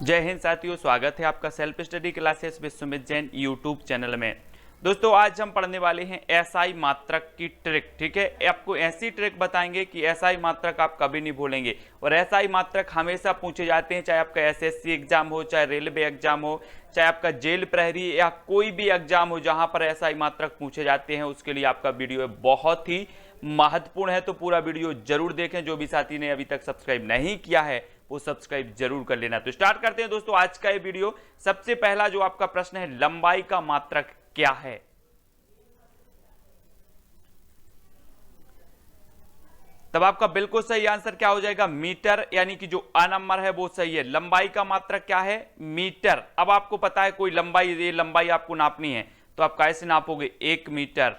जय हिंद साथियों, स्वागत है आपका self study classes with Sumit Jain YouTube channel में। दोस्तों आज हम पढ़ने वाले हैं एसआई मात्रक की ट्रिक। ठीक है, आपको ऐसी ट्रिक बताएंगे कि एसआई मात्रक आप कभी नहीं भूलेंगे। और एसआई मात्रक हमेशा पूछे जाते हैं, चाहे आपका एसएससी एग्जाम हो, चाहे रेलवे एग्जाम हो, चाहे आपका जेल प्रहरी या कोई भी एग्जाम हो जहां पर एसआई मात्रक पूछे जाते हैं, उसके लिए आपका वीडियो बहुत ही महत्वपूर्ण है। तो पूरा वीडियो जरूर देखें। जो भी साथी ने अभी तक सब्सक्राइब नहीं किया है वो सब्सक्राइब जरूर कर लेना। तो स्टार्ट करते हैं दोस्तों आज का ये वीडियो। सबसे पहला जो आपका प्रश्न है, लंबाई का मात्रक क्या है? तब आपका बिल्कुल सही आंसर क्या हो जाएगा? मीटर, यानी कि जो अ नंबर है वो सही है। लंबाई का मात्रक क्या है? मीटर। अब आपको पता है कोई लंबाई, ये लंबाई आपको नापनी है तो आप कैसे नापोगे? 1 मीटर,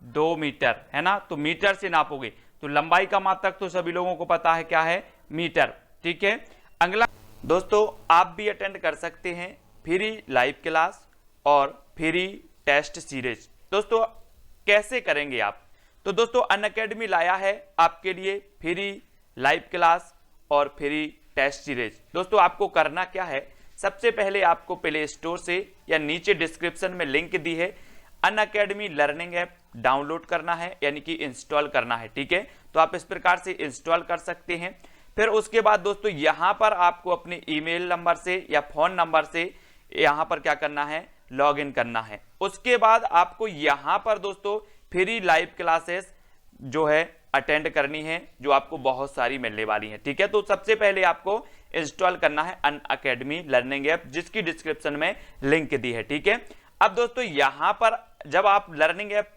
2 मीटर, है ना? तो मीटर से नापोगे। तो लंबाई का मात्रक तो सभी लोगों को पता है क्या है? मीटर। ठीक है, अगला दोस्तों आप भी अटेंड कर सकते हैं फ्री लाइव क्लास और फ्री टेस्ट सीरीज। दोस्तों कैसे करेंगे आप? तो दोस्तों अनअकैडमी लाया है आपके लिए फ्री लाइव क्लास और फ्री टेस्ट सीरीज। दोस्तों आपको करना क्या है, सबसे पहले आपको प्ले स्टोर से या नीचे डिस्क्रिप्शन में लिंक दी है, अनअकैडमी लर्निंग ऐप डाउनलोड करना है, यानी कि इंस्टॉल करना है। ठीक है, तो आप इस प्रकार से इंस्टॉल कर सकते हैं। फिर उसके बाद दोस्तों यहां पर आपको अपने ईमेल नंबर से या फोन नंबर से यहां पर क्या करना है? लॉग इन करना है। उसके बाद आपको यहां पर दोस्तों फ्री लाइव क्लासेस जो है अटेंड करनी है, जो आपको बहुत सारी मिलने वाली है। ठीक है, तो सबसे पहले आपको इंस्टॉल करना है अनअकैडमी लर्निंग ऐप, जिसकी डिस्क्रिप्शन में लिंक दी है। ठीक है, अब दोस्तों यहां पर जब आप लर्निंग ऐप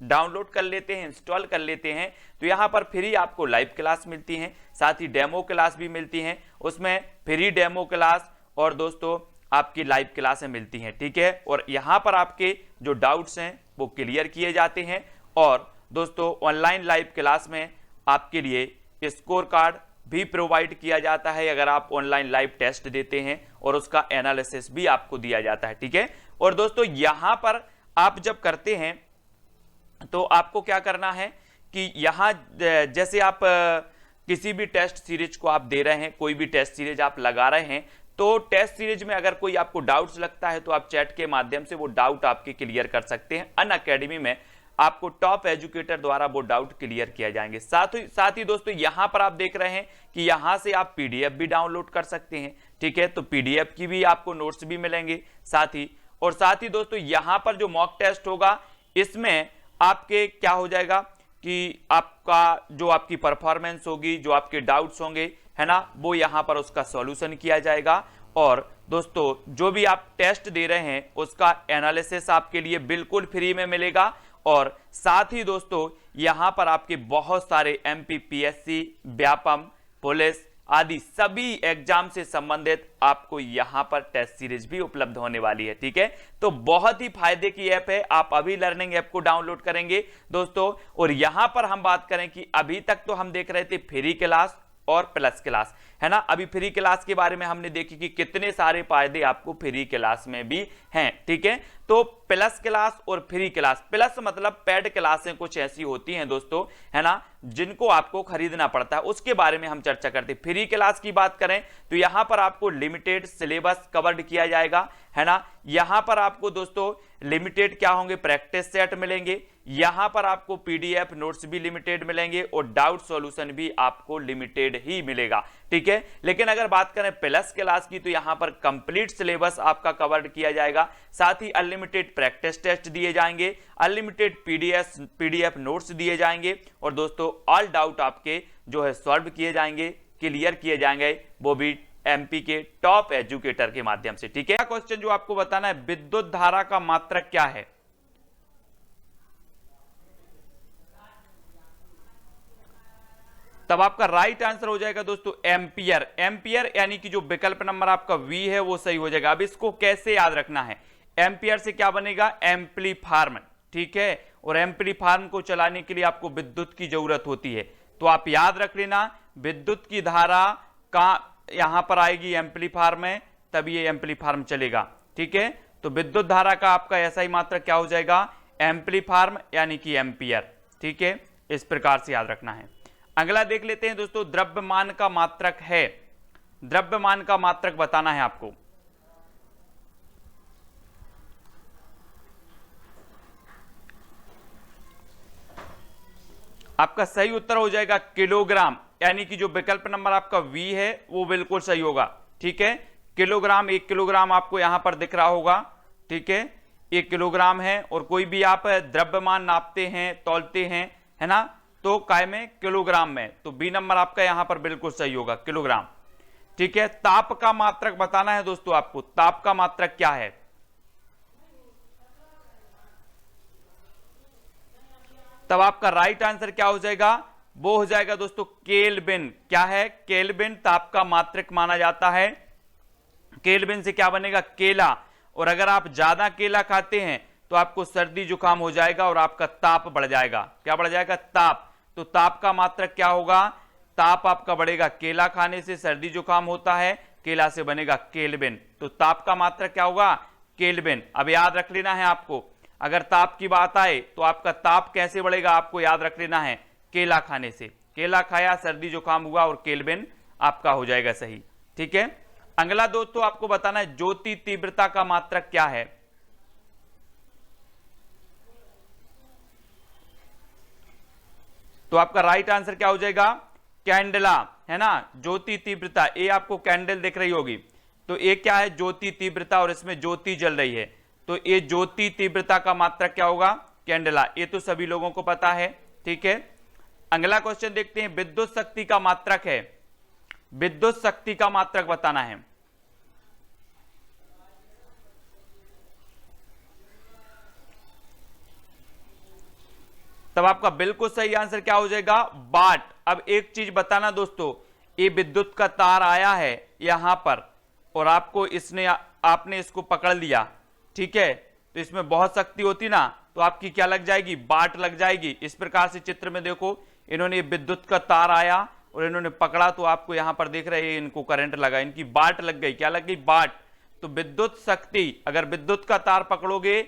डाउनलोड कर लेते हैं, इंस्टॉल कर लेते हैं, तो यहां पर फ्री आपको लाइव क्लास मिलती हैं, साथ ही डेमो क्लास भी मिलती हैं। उसमें फ्री डेमो क्लास और दोस्तों आपकी लाइव क्लासें मिलती हैं। ठीक है, और यहां पर आपके जो डाउट्स हैं वो क्लियर किए जाते हैं। और दोस्तों ऑनलाइन लाइव क्लास में आपके लिए स्कोर कार्ड भी प्रोवाइड किया जाता है अगर आप ऑनलाइन लाइव टेस्ट देते हैं, और उसका एनालिसिस भी आपको दिया जाता है। ठीक है, और दोस्तों यहां पर आप जब करते हैं तो आपको क्या करना है कि यहां जैसे आप किसी भी टेस्ट सीरीज को आप दे रहे हैं, कोई भी टेस्ट सीरीज आप लगा रहे हैं, तो टेस्ट सीरीज में अगर कोई आपको डाउट्स लगता है तो आप चैट के माध्यम से वो डाउट आपके क्लियर कर सकते हैं। अनअकैडमी में आपको टॉप एजुकेटर द्वारा वो डाउट क्लियर किया जाएंगे। साथ ही दोस्तों यहां पर आप देख रहे हैं कि यहां से आप पीडीएफ भी डाउनलोड कर सकते हैं। ठीक है, तो पीडीएफ की भी आपको नोट्स भी मिलेंगे साथ ही दोस्तों यहां पर जो मॉक टेस्ट होगा, इसमें आपके क्या हो जाएगा कि आपका जो आपकी परफॉर्मेंस होगी, जो आपके डाउट्स होंगे, है ना, वो यहां पर उसका सॉल्यूशन किया जाएगा। और दोस्तों जो भी आप टेस्ट दे रहे हैं उसका एनालिसिस आपके लिए बिल्कुल फ्री में मिलेगा। और साथ ही दोस्तों यहां पर आपके बहुत सारे एमपीपीएससी, व्यापम, पुलिस आदि सभी एग्जाम से संबंधित आपको यहां पर टेस्ट सीरीज भी उपलब्ध होने वाली है। ठीक है, तो बहुत ही फायदे की ऐप है। आप अभी लर्निंग ऐप को डाउनलोड करेंगे दोस्तों, और यहां पर हम बात करें कि अभी तक तो हम देख रहे थे फ्री क्लास और प्लस क्लास, है ना। अभी फ्री क्लास के बारे में हमने देखी कि कितने सारे फायदे आपको फ्री क्लास में भी हैं। ठीक है, तो प्लस क्लास और फ्री क्लास, प्लस मतलब पेड क्लासें कुछ ऐसी होती हैं दोस्तों, है ना, जिनको आपको खरीदना पड़ता है, उसके बारे में हम चर्चा करते हैं। फ्री क्लास की बात करें तो यहां पर आपको लिमिटेड सिलेबस कवर्ड किया जाएगा, है ना। यहां पर आपको दोस्तों लिमिटेड क्या होंगे? प्रैक्टिस सेट मिलेंगे। यहां पर आपको पीडीएफ नोट्स भी लिमिटेड मिलेंगे और डाउट सॉल्यूशन भी आपको लिमिटेड ही मिलेगा। ठीक है, लेकिन अगर बात करें प्लस क्लास की तो यहां पर कंप्लीट सिलेबस आपका कवर्ड किया जाएगा, साथ ही अनलिमिटेड प्रैक्टिस टेस्ट दिए जाएंगे, अनलिमिटेड पीडीएफ नोट्स दिए जाएंगे, और दोस्तों ऑल डाउट आपके जो है सॉल्व किए जाएंगे, क्लियर किए जाएंगे, वो भी एमपी के टॉप एजुकेटर के माध्यम से। ठीक है, क्वेश्चन जो आपको बताना है, विद्युत धारा का मात्रक क्या है? तब आपका राइट आंसर हो जाएगा दोस्तों एम्पियर। एम्पियर यानी कि जो विकल्प नंबर आपका वी है वो सही हो जाएगा। अब इसको कैसे याद रखना है? एम्पियर से क्या बनेगा? एम्पलीफार्म। ठीक है, और एम्पलीफार्म को चलाने के लिए आपको विद्युत की जरूरत होती है, तो आप याद रख लेना विद्युत की धारा का यहां पर आएगी एम्पलीफार्म में, तब ये एम्पलीफार्म चलेगा। ठीक है, तो विद्युत धारा का आपका ऐसा ही मात्रक क्या हो जाएगा? एम्पलीफार्म यानी कि एम्पियर। ठीक है, इस प्रकार से याद रखना है। अगला देख लेते हैं दोस्तों, द्रव्यमान का मात्रक है। द्रव्यमान का मात्रक बताना है आपको। आपका सही उत्तर हो जाएगा किलोग्राम, यानी कि जो विकल्प नंबर आपका वी है वो बिल्कुल सही होगा। ठीक है, किलोग्राम, 1 किलोग्राम आपको यहां पर दिख रहा होगा। ठीक है, 1 किलोग्राम है, और कोई भी आप द्रव्यमान नापते हैं, तौलते हैं, है ना, तो काय में, किलोग्राम में, तो बी नंबर आपका यहां पर बिल्कुल सही होगा, किलोग्राम। ठीक है, ताप का मात्रक बताना है दोस्तों आपको, ताप का मात्रक क्या है? तब आपका राइट आंसर क्या हो जाएगा? वो हो जाएगा दोस्तों केल्विन। क्या है? केल्विन ताप का मात्रक माना जाता है। केल्विन से क्या बनेगा? केला। और अगर आप ज्यादा केला खाते हैं तो आपको सर्दी जुकाम हो जाएगा और आपका ताप बढ़ जाएगा। क्या बढ़ जाएगा? ताप। तो ताप का मात्रक क्या होगा? ताप आपका बढ़ेगा, केला खाने से सर्दी जुकाम होता है, केला से बनेगा केल्विन। तो ताप का मात्रक क्या होगा? केल्विन। अब याद रख लेना है आपको, अगर ताप की बात आए तो आपका ताप कैसे बढ़ेगा आपको याद रख लेना है, केला खाने से। केला खाया, सर्दी जुकाम हुआ और केल्विन आपका हो जाएगा सही। ठीक है, अगला दोस्तों आपको बताना है ज्योति तीव्रता का मात्रक क्या है। तो आपका राइट आंसर क्या हो जाएगा? कैंडला, है ना। ज्योति तीव्रता, ए आपको कैंडल दिख रही होगी, तो ए क्या है? ज्योति तीव्रता, और इसमें ज्योति जल रही है, तो ये ज्योति तीव्रता का मात्रक क्या होगा? कैंडला। ये तो सभी लोगों को पता है। ठीक है, अगला क्वेश्चन देखते हैं, विद्युत शक्ति का मात्रक है, विद्युत शक्ति का मात्रक बताना है। तब आपका बिल्कुल सही आंसर क्या हो जाएगा? वाट। अब एक चीज बताना दोस्तों, ये विद्युत का तार आया है यहां पर, और आपको आपने इसको पकड़ लिया, ठीक है, तो इसमें बहुत शक्ति होती ना, तो आपकी क्या लग जाएगी? वाट लग जाएगी। इस प्रकार से चित्र में देखो, इन्होंने विद्युत का तार आया और इन्होंने पकड़ा, तो आपको यहां पर देख रहे हैं इनको करंट लगा, इनकी वाट लग गई। क्या लग गई? वाट। तो विद्युत शक्ति, अगर विद्युत का तार पकड़ोगे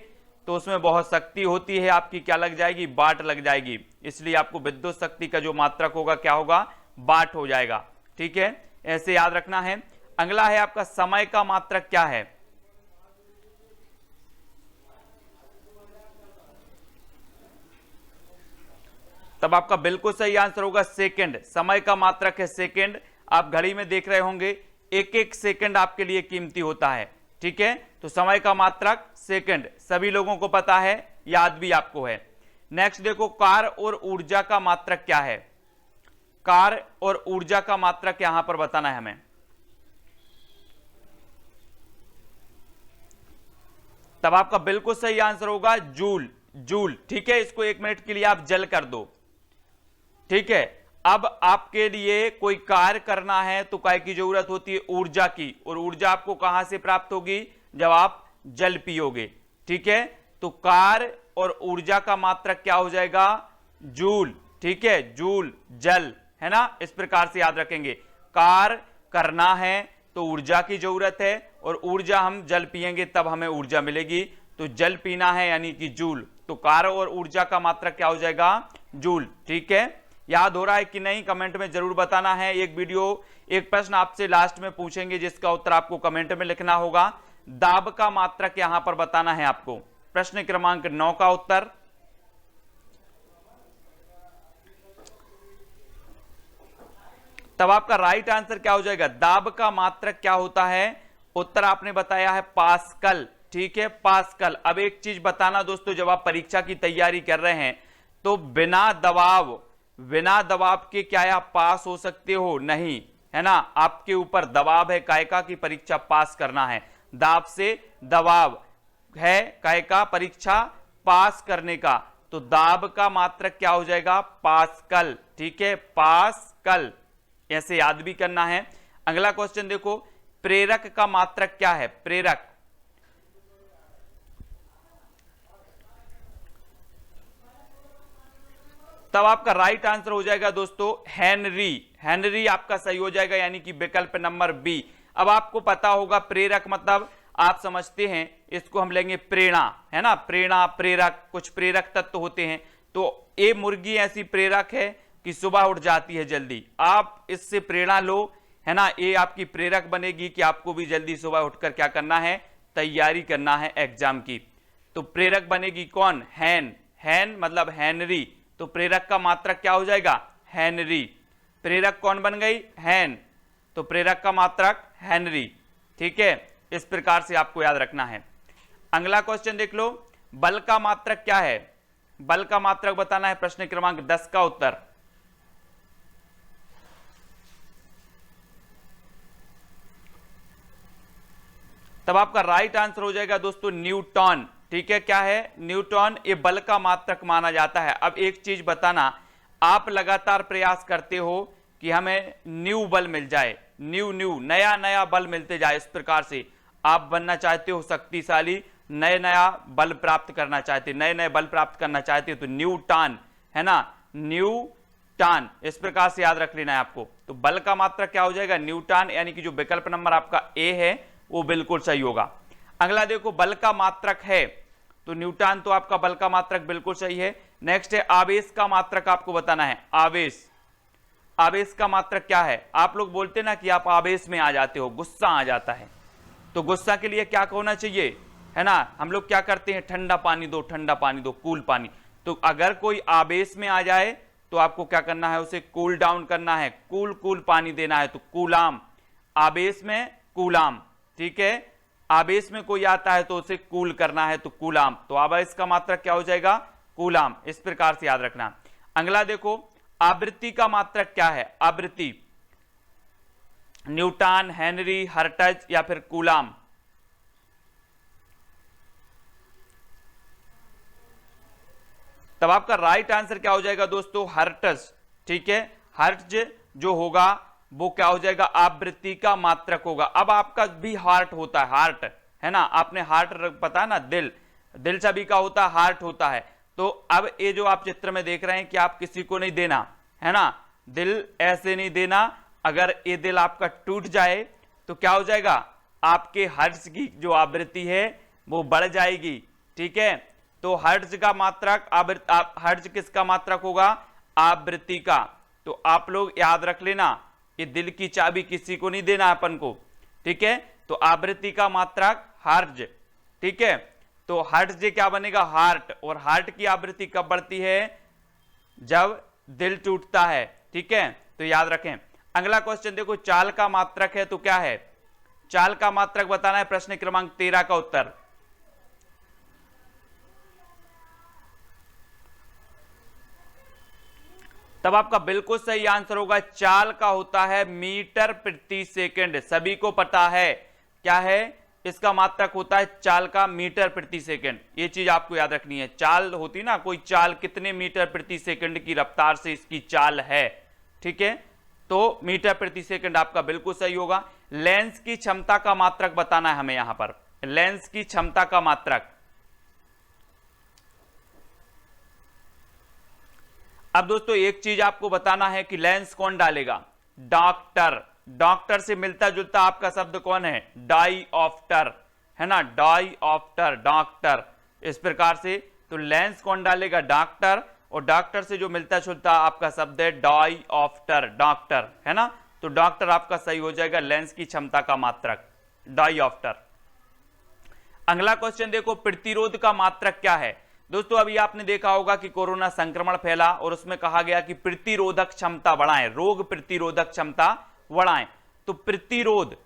तो उसमें बहुत शक्ति होती है, आपकी क्या लग जाएगी? वाट लग जाएगी। इसलिए आपको विद्युत शक्ति का जो मात्रक होगा क्या होगा? वाट हो जाएगा। ठीक है, ऐसे याद रखना है। अगला है आपका समय का मात्रक क्या है। तब आपका बिल्कुल सही आंसर होगा सेकंड। समय का मात्रक है सेकंड। आप घड़ी में देख रहे होंगे, एक एक सेकंड आपके लिए कीमती होता है। ठीक है, तो समय का मात्रक सेकंड, सभी लोगों को पता है, याद भी आपको है। नेक्स्ट देखो, कार्य और ऊर्जा का मात्रक क्या है। कार्य और ऊर्जा का मात्रक यहां पर बताना है हमें। तब आपका बिल्कुल सही आंसर होगा जूल। जूल। ठीक है, इसको 1 मिनट के लिए आप जल कर दो। ठीक है, अब आपके लिए कोई कार्य करना है तो काय की जरूरत होती है? ऊर्जा की। और ऊर्जा आपको कहां से प्राप्त होगी? जब आप जल पियोगे। ठीक है, तो कार्य और ऊर्जा का मात्रक क्या हो जाएगा? जूल। ठीक है, जूल, जल, है ना। इस प्रकार से याद रखेंगे, कार्य करना है तो ऊर्जा की जरूरत है, और ऊर्जा हम जल पिएंगे तब हमें ऊर्जा मिलेगी, तो जल पीना है यानी कि जूल। तो कार्य और ऊर्जा का मात्रक क्या हो जाएगा? जूल। ठीक है, याद हो रहा है कि नहीं? कमेंट में जरूर बताना है। एक प्रश्न आपसे लास्ट में पूछेंगे जिसका उत्तर आपको कमेंट में लिखना होगा। दाब का मात्रक यहां पर बताना है आपको। प्रश्न क्रमांक 9 का उत्तर। तब आपका राइट आंसर क्या हो जाएगा? दाब का मात्रक क्या होता है? उत्तर आपने बताया है पास्कल। ठीक है, पास्कल। अब एक चीज बताना दोस्तों, जब आप परीक्षा की तैयारी कर रहे हैं तो बिना दबाव के क्या आप पास हो सकते हो? नहीं, है ना। आपके ऊपर दबाव है कायका की परीक्षा पास करना है, दाब से दबाव है कायका परीक्षा पास करने का, तो दाब का मात्रक क्या हो जाएगा? पास्कल। ठीक है, पास्कल, ऐसे याद भी करना है। अगला क्वेश्चन देखो, प्रेरक का मात्रक क्या है? प्रेरक। तब आपका राइट आंसर हो जाएगा दोस्तों हेनरी। हेनरी आपका सही हो जाएगा, यानी कि विकल्प नंबर बी। अब आपको पता होगा प्रेरक मतलब आप समझते हैं, इसको हम लेंगे प्रेरणा, है ना। प्रेरणा, प्रेरक, कुछ प्रेरक तत्व होते हैं। तो ये मुर्गी ऐसी प्रेरक है कि सुबह उठ जाती है जल्दी, आप इससे प्रेरणा लो, है ना, ये आपकी प्रेरक बनेगी कि आपको भी जल्दी सुबह उठकर क्या करना है, तैयारी करना है एग्जाम की। तो प्रेरक बनेगी कौन, हैन, हैन मतलब हेनरी, तो प्रेरक का मात्रक क्या हो जाएगा, हेनरी। प्रेरक कौन बन गई, हैन, तो प्रेरक का मात्रक हेनरी। ठीक है, इस प्रकार से आपको याद रखना है। अगला क्वेश्चन देख लो, बल का मात्रक क्या है, बल का मात्रक बताना है, प्रश्न क्रमांक 10 का उत्तर। तब आपका राइट आंसर हो जाएगा दोस्तों न्यूटन। ठीक है, क्या है, न्यूटन, ये बल का मात्रक माना जाता है। अब एक चीज बताना, आप लगातार प्रयास करते हो कि हमें न्यू बल मिल जाए, न्यू न्यू नया नया बल मिलते जाए, इस प्रकार से आप बनना चाहते हो शक्तिशाली, नए नया बल प्राप्त करना चाहते, नए नए बल प्राप्त करना चाहते हो, तो न्यूटन, है ना, न्यूटन, इस प्रकार से याद रख लेना है आपको। तो बल का मात्रक क्या हो जाएगा, न्यूटन, यानी कि जो विकल्प नंबर आपका ए है वो बिल्कुल सही होगा। अगला देखो, बल का मात्रक है, तो न्यूटन तो आपका बल का मात्रक बिल्कुल सही है। नेक्स्ट है आवेश का मात्रक, आपको बताना है आवेश, आवेश का मात्रक क्या है। आप लोग बोलते ना कि आप आवेश में आ जाते हो, गुस्सा आ जाता है, तो गुस्सा के लिए क्या होना चाहिए, है ना, हम लोग क्या करते हैं, ठंडा पानी दो, ठंडा पानी दो, कूल पानी। तो अगर कोई आवेश में आ जाए तो आपको क्या करना है, उसे कूल डाउन करना है, कूल कूल पानी देना है, तो कूलाम, आवेश में कूलाम। ठीक है, आवेश में कोई आता है तो उसे कूल करना है, तो कूलाम, तो आवेश का मात्रक क्या हो जाएगा, कूलाम, इस प्रकार से याद रखना। अगला देखो, आवृत्ति का मात्रक क्या है, आवृत्ति, न्यूटन, हेनरी, हर्ट्ज या फिर कूलाम। तब आपका राइट आंसर क्या हो जाएगा दोस्तों, हर्ट्ज। ठीक है, हर्ट्ज जो होगा वो क्या हो जाएगा, आवृत्ति का मात्रक होगा। अब आपका भी हार्ट होता है, हार्ट, है ना, आपने हार्ट पता है ना, दिल, दिल सभी का होता है, हार्ट होता है। तो अब ये जो आप चित्र में देख रहे हैं कि आप किसी को नहीं देना, है ना, दिल ऐसे नहीं देना, अगर ये दिल आपका टूट जाए तो क्या हो जाएगा, आपके हर्ट्ज की जो आवृत्ति है वो बढ़ जाएगी। ठीक है, तो हर्ट्ज का मात्रक, हर्ट्ज किसका मात्रक होगा, आवृत्ति का। तो आप लोग याद रख लेना, ये दिल की चाबी किसी को नहीं देना अपन को। ठीक है, तो आवृत्ति का मात्रक हर्ट्ज। ठीक है, तो हर्ट्ज क्या बनेगा, हार्ट, और हार्ट की आवृत्ति कब बढ़ती है, जब दिल टूटता है। ठीक है, तो याद रखें। अगला क्वेश्चन देखो, चाल का मात्रक है, तो क्या है, चाल का मात्रक बताना है, प्रश्न क्रमांक 13 का उत्तर। तब आपका बिल्कुल सही आंसर होगा, चाल का होता है मीटर प्रति सेकंड। सभी को पता है क्या है, इसका मात्रक होता है चाल का मीटर प्रति सेकंड। ये चीज आपको याद रखनी है, चाल होती ना, कोई चाल कितने मीटर प्रति सेकंड की रफ्तार से इसकी चाल है। ठीक है, तो मीटर प्रति सेकंड आपका बिल्कुल सही होगा। लेंस की क्षमता का मात्रक बताना है हमें, यहां पर लेंस की क्षमता का मात्रक। अब दोस्तों एक चीज आपको बताना है कि लेंस कौन डालेगा, डॉक्टर। डॉक्टर से मिलता जुलता आपका शब्द कौन है, डाईऑप्टर, है ना, डाईऑप्टर, डॉक्टर, इस प्रकार से। तो लेंस कौन डालेगा, डॉक्टर, और डॉक्टर से जो मिलता जुलता आपका शब्द है डाईऑप्टर, डॉक्टर, है ना, तो डॉक्टर आपका सही हो जाएगा, लेंस की क्षमता का मात्रक डाईऑप्टर। अगला क्वेश्चन देखो, प्रतिरोध का मात्रक क्या है। दोस्तों अभी आपने देखा होगा कि कोरोना संक्रमण फैला और उसमें कहा गया कि प्रतिरोधक क्षमता बढ़ाएं, रोग प्रतिरोधक क्षमता बढ़ाएं। तो प्रतिरोध,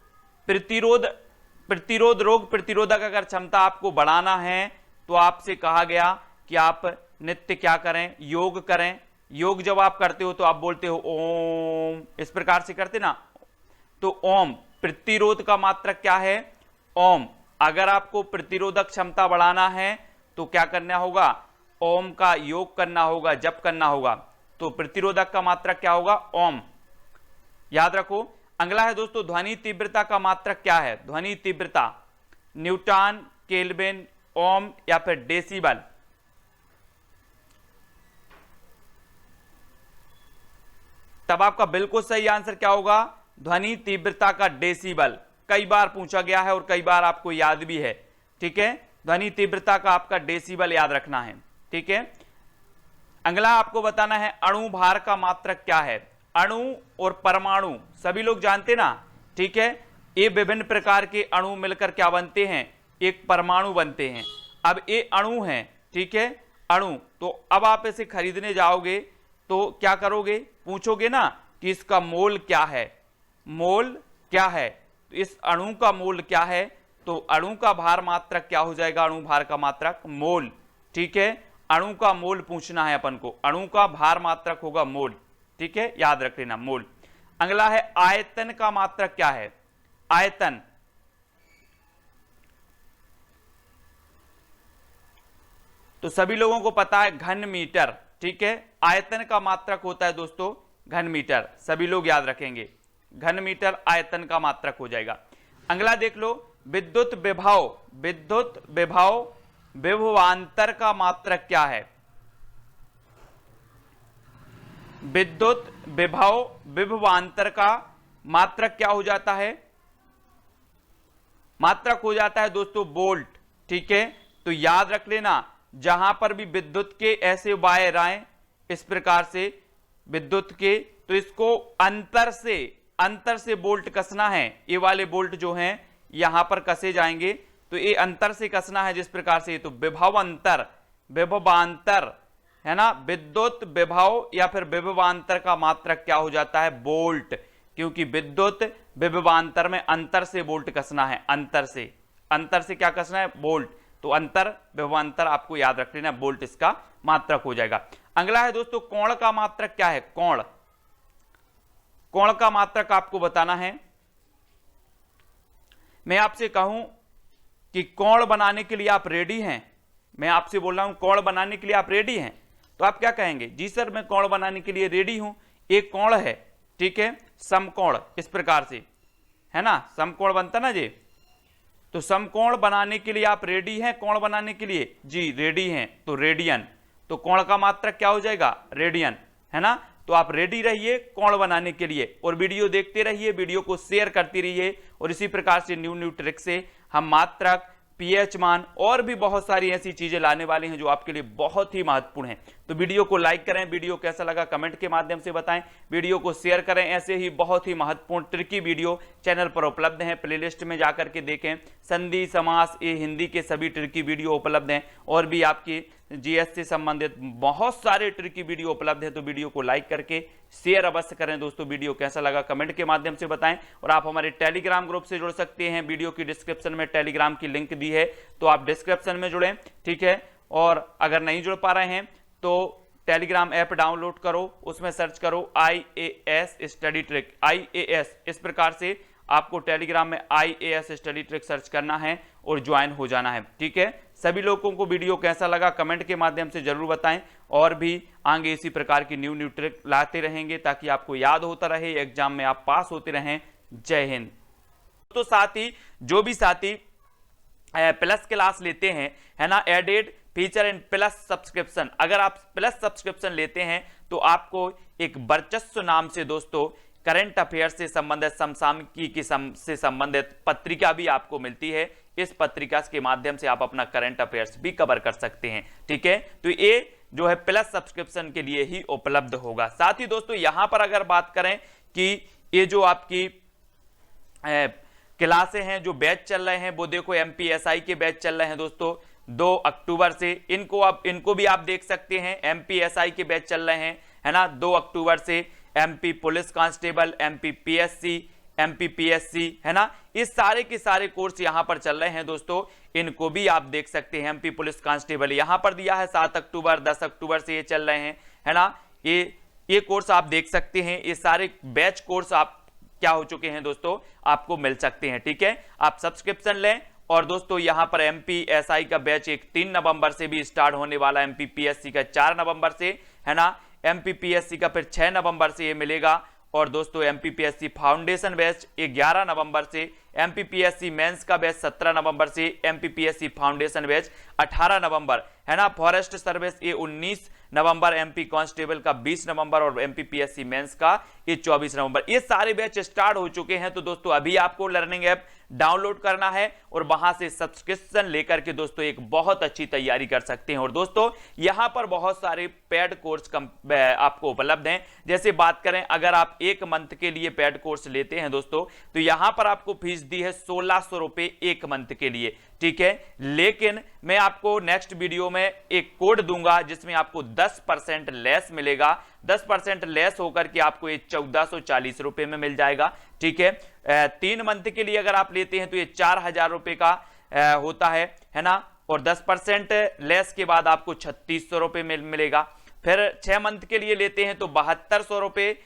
रोग प्रतिरोधक अगर क्षमता आपको बढ़ाना है तो आपसे कहा गया कि आप नित्य क्या करें, योग करें। योग जब आप करते हो तो आप बोलते हो ओम, इस प्रकार से करते ना, तो ओम, प्रतिरोध का मात्रक क्या है, ओम। अगर आपको प्रतिरोधक क्षमता बढ़ाना है तो क्या करना होगा, ओम का योग करना होगा, जप करना होगा। तो प्रतिरोधक का मात्रक क्या होगा, ओम, याद रखो। अगला है दोस्तों, ध्वनि तीव्रता का मात्रक क्या है, ध्वनि तीव्रता, न्यूटन, केल्विन, ओम या फिर डेसिबल। तब आपका बिल्कुल सही आंसर क्या होगा, ध्वनि तीव्रता का डेसिबल। कई बार पूछा गया है और कई बार आपको याद भी है। ठीक है, ध्वनि तीव्रता का आपका डेसिबल याद रखना है। ठीक है, अगला आपको बताना है अणु भार का मात्रक क्या है। अणु और परमाणु सभी लोग जानते ना, ठीक है। ये विभिन्न प्रकार के अणु मिलकर क्या बनते हैं, एक परमाणु बनते हैं। अब ये अणु हैं, ठीक है, अणु। तो अब आप इसे खरीदने जाओगे तो क्या करोगे, पूछोगे ना कि इसका मोल क्या है, मोल क्या है। तो इस अणु का मोल क्या है, तो अणु का भार मात्रक क्या हो जाएगा, अणु भार का मात्रक मोल, ठीक है। अणु का मोल पूछना है अपन को, अणु का भार मात्रक होगा मोल, ठीक है, याद रख लेना मोल। अगला है आयतन का मात्रक क्या है, आयतन। तो सभी लोगों को पता है घन मीटर, ठीक है। आयतन का मात्रक होता है दोस्तों घन मीटर, सभी लोग याद रखेंगे, घन मीटर आयतन का मात्रक हो जाएगा। अगला देख लो, विद्युत विभव, विद्युत विभव विभवांतर का मात्रक क्या है, विद्युत विभव विभवांतर का मात्रक क्या हो जाता है, मात्रक हो जाता है दोस्तों वोल्ट, ठीक है। तो याद रख लेना, जहां पर भी विद्युत के ऐसे वायर आए इस प्रकार से विद्युत के, तो इसको अंतर से बोल्ट कसना है। ये वाले बोल्ट जो हैं यहां पर कसे जाएंगे, तो ये अंतर से कसना है जिस प्रकार से। तो विभवांतर, विभवांतर है ना, विद्युत विभव या फिर विभवांतर का मात्रक क्या हो जाता है, बोल्ट, क्योंकि विद्युत विभवांतर में अंतर से बोल्ट कसना है, अंतर से क्या कसना है, बोल्ट। तो अंतर विभवांतर आपको याद रख लेना, बोल्ट इसका मात्रक हो जाएगा। अगला है दोस्तों कोण का मात्रक क्या है, कोण, कोण का मात्रक आपको बताना है। मैं आपसे कहूं कि कोण बनाने के लिए आप रेडी हैं, मैं आपसे बोल रहा हूं कोण बनाने के लिए आप रेडी हैं, तो आप क्या कहेंगे, जी सर मैं कोण बनाने के लिए रेडी हूं। एक कोण है, ठीक है, समकोण, इस प्रकार से है ना, समकोण बनता ना जी। तो समकोण बनाने के लिए आप रेडी हैं, कोण बनाने के लिए, जी रेडी हैं, तो रेडियन। तो कोण का मात्रक क्या हो जाएगा, रेडियन, है ना। तो आप रेडी रहिए कोण बनाने के लिए, और वीडियो देखते रहिए, वीडियो को शेयर करते रहिए, और इसी प्रकार से न्यू ट्रिक से हम मात्रक, पीएच मान और भी बहुत सारी ऐसी चीजें लाने वाले हैं जो आपके लिए बहुत ही महत्वपूर्ण हैं। तो वीडियो को लाइक करें, वीडियो कैसा लगा कमेंट के माध्यम से बताएं, वीडियो को शेयर करें। ऐसे ही बहुत ही महत्वपूर्ण ट्रिकी वीडियो चैनल पर उपलब्ध हैं, प्लेलिस्ट में जाकर के देखें, संधि समास ये हिंदी के सभी ट्रिकी वीडियो उपलब्ध हैं, और भी आपकी जीएस से संबंधित बहुत सारे ट्रिकी वीडियो उपलब्ध है। तो वीडियो को लाइक करके शेयर अवश्य करें दोस्तों, वीडियो कैसा लगा कमेंट के माध्यम से बताएं। और आप हमारे टेलीग्राम ग्रुप से जुड़ सकते हैं, वीडियो की डिस्क्रिप्शन में टेलीग्राम की लिंक दी है, तो आप डिस्क्रिप्शन में जुड़ें, ठीक है। और अगर नहीं जुड़ पा रहे हैं तो टेलीग्राम ऐप डाउनलोड करो, उसमें सर्च करो IAS स्टडी ट्रिक, IAS, इस प्रकार से आपको टेलीग्राम में IAS स्टडी ट्रिक सर्च करना है और ज्वाइन हो जाना है, ठीक है। सभी लोगों को वीडियो कैसा लगा कमेंट के माध्यम से जरूर बताएं, और भी आगे इसी प्रकार की न्यू ट्रिक लाते रहेंगे ताकि आपको याद होता रहे, एग्जाम में आप पास होते रहें। जय हिंद। तो साथ ही जो भी साथी प्लस क्लास लेते हैं, है ना, added feature and plus subscription, अगर आप प्लस सब्सक्रिप्शन लेते हैं तो आपको एक वर्चस्व नाम से दोस्तों करंट अफेयर्स से संबंधित, समसामयिकी से संबंधित पत्रिका भी आपको मिलती है। इस पत्रिका के माध्यम से आप अपना करंट अफेयर्स भी कवर कर सकते हैं, ठीक है। तो ये जो है प्लस सब्सक्रिप्शन के लिए ही उपलब्ध होगा। साथ ही दोस्तों यहां पर अगर बात करें कि ये जो आपकी क्लासें हैं, जो बैच चल रहे हैं, वो देखो MPSI के बैच चल रहे हैं दोस्तों 2 अक्टूबर से, इनको भी आप देख सकते हैं। MPSI के बैच चल रहे हैं, है ना, 2 अक्टूबर से। MP police constable, MP PSC, MP PSC, है ना, इस सारे के सारे कोर्स यहां पर चल रहे हैं दोस्तों, इनको भी आप देख सकते हैं। MP पुलिस कांस्टेबल यहां पर दिया है 7 अक्टूबर, 10 अक्टूबर से ये चल रहे हैं, है ना। ये कोर्स आप देख सकते हैं। ये सारे बैच कोर्स आप क्या हो चुके हैं दोस्तों, आपको मिल सकते हैं, ठीक है। आप सब्सक्रिप्शन लें। और दोस्तों यहां पर MPSI का बैच 3 नवंबर से भी स्टार्ट होने वाला है, MP PSC का 4 नवंबर से, है ना, MP PSC का फिर 6 नवंबर से ये मिलेगा। और दोस्तों MP PSC फाउंडेशन बैच 11 नवंबर से, MP PSC मेंस का बैच 17 नवंबर से, MP PSC फाउंडेशन बैच 18 नवंबर, है ना। फॉरेस्ट सर्विस ये 19 नवंबर, MP कांस्टेबल का 20 नवंबर और MP PSC मेंस का ये 24 नवंबर। ये सारे बैच स्टार्ट हो चुके हैं। तो दोस्तों अभी आपको लर्निंग ऐप डाउनलोड करना है और वहां से सब्सक्रिप्शन लेकर के दोस्तों एक बहुत अच्छी तैयारी कर सकते हैं। और दोस्तों यहां पर बहुत सारे पेड कोर्स आपको उपलब्ध हैं। जैसे बात करें, अगर आप 1 मंथ के लिए पेड कोर्स लेते हैं दोस्तों, तो यहां पर आपको फीस दी है 1600 रुपए 1 मंथ के लिए, ठीक है। लेकिन मैं आपको नेक्स्ट वीडियो में एक कोड दूंगा जिसमें आपको 10% लेस मिलेगा। 10% लेस होकर के आपको ये 1440 रुपए में मिल जाएगा, ठीक है। 3 मंथ के लिए अगर आप लेते हैं तो ये 4000 रुपए का होता है ना। और 10% लेस के बाद आपको 3600 रुपए मिलेगा। फिर 6 मंथ के लिए लेते हैं तो 7200 रुपए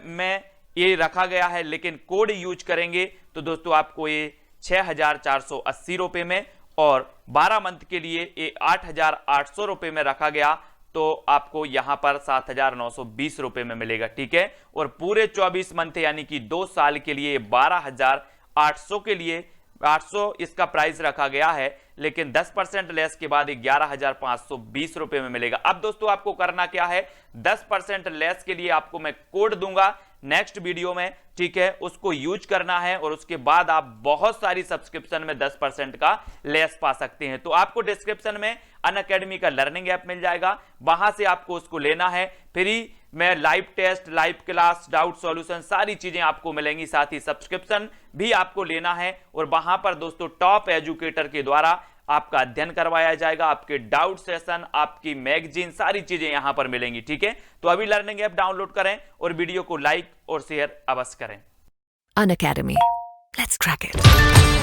में ये रखा गया है, लेकिन कोड यूज करेंगे तो दोस्तों आपको ये 6480 रुपए में, और 12 मंथ के लिए ये 8800 रुपए में रखा गया, तो आपको यहां पर 7920 रुपए में मिलेगा, ठीक है। और पूरे 24 मंथ यानी कि 2 साल के लिए 12800 के लिए 800 इसका प्राइस रखा गया है, लेकिन 10% लेस के बाद 11520 रुपए में मिलेगा। अब दोस्तों आपको करना क्या है, 10% लेस के लिए आपको मैं कोड दूंगा नेक्स्ट वीडियो में, ठीक है। उसको यूज करना है और उसके बाद आप बहुत सारी सब्सक्रिप्शन में 10% का लेस पा सकते हैं। तो आपको डिस्क्रिप्शन में अनअकैडमी का लर्निंग ऐप मिल जाएगा, वहां से आपको उसको लेना है। फ्री में live test, live class, doubt solution सारी चीजें आपको मिलेंगी। साथ ही सब्सक्रिप्शन भी आपको लेना है और वहां पर दोस्तों टॉप एजुकेटर के द्वारा आपका अध्ययन करवाया जाएगा। आपके डाउट सेशन, आपकी मैगजीन, सारी चीजें यहां पर मिलेंगी, ठीक है। तो अभी लर्निंग ऐप डाउनलोड करें और वीडियो को लाइक और शेयर अवश्य करें। Unacademy. Let's crack it.